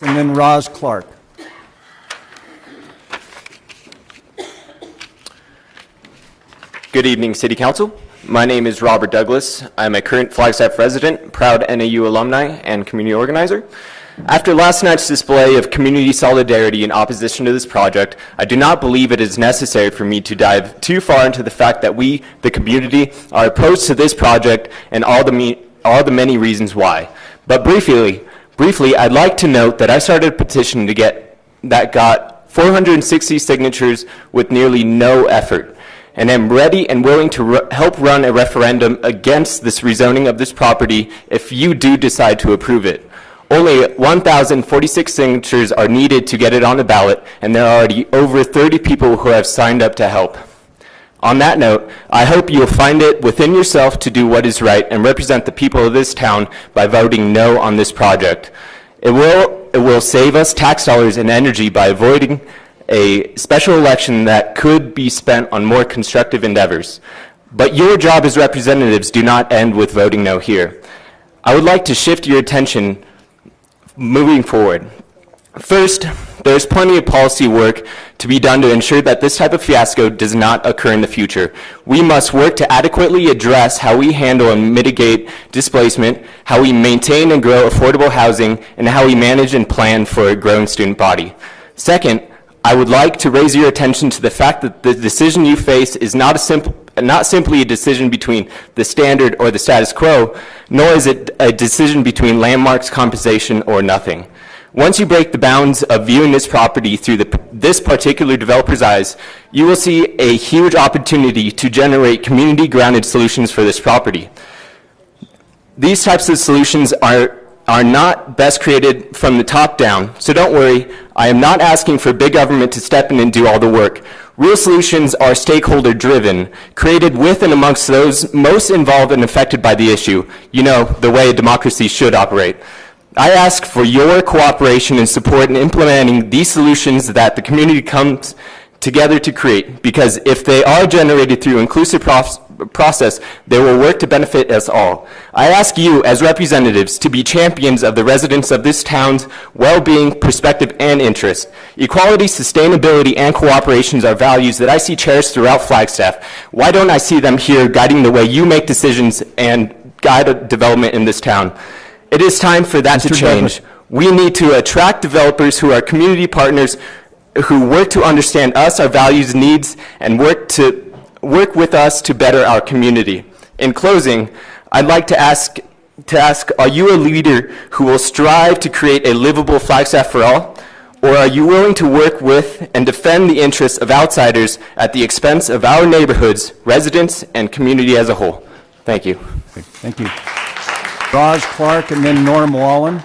and then Roz Clark. Good evening, City Council. My name is Robert Douglas. I'm a current Flagstaff resident, proud NAU alumni, and community organizer. After last night's display of community solidarity in opposition to this project, I do not believe it is necessary for me to dive too far into the fact that we, the community, are opposed to this project and all the many reasons why. But briefly, I'd like to note that I started a petition that got 460 signatures with nearly no effort, and am ready and willing to help run a referendum against this rezoning of this property if you do decide to approve it. Only 1,046 signatures are needed to get it on the ballot, and there are already over 30 people who have signed up to help. On that note, I hope you'll find it within yourself to do what is right and represent the people of this town by voting no on this project. It will save us tax dollars and energy by avoiding a special election that could be spent on more constructive endeavors. But your job as representatives do not end with voting no here. I would like to shift your attention moving forward. First, there's plenty of policy work to be done to ensure that this type of fiasco does not occur in the future. We must work to adequately address how we handle and mitigate displacement, how we maintain and grow affordable housing, and how we manage and plan for a growing student body. Second, I would like to raise your attention to the fact that the decision you face is not simply a decision between the standard or the status quo, nor is it a decision between landmarks, compensation, or nothing. Once you break the bounds of viewing this property through this particular developer's eyes, you will see a huge opportunity to generate community-grounded solutions for this property. These types of solutions are not best created from the top down, so don't worry, I am not asking for big government to step in and do all the work. Real solutions are stakeholder driven, created with and amongst those most involved and affected by the issue, you know, the way a democracy should operate. I ask for your cooperation and support in implementing these solutions that the community comes together to create, because if they are generated through inclusive process, they will work to benefit us all. I ask you as representatives to be champions of the residents of this town's well-being, perspective, and interest. Equality, sustainability, and cooperation are values that I see cherished throughout Flagstaff. Why don't I see them here guiding the way you make decisions and guide development in this town? It is time for that to change. We need to attract developers who are community partners, who work to understand us, our values, needs, and work with us to better our community. In closing, I'd like to ask, are you a leader who will strive to create a livable Flagstaff for all? Or are you willing to work with and defend the interests of outsiders at the expense of our neighborhoods, residents, and community as a whole? Thank you. Thank you. Roz Clark and then Norm Wallen.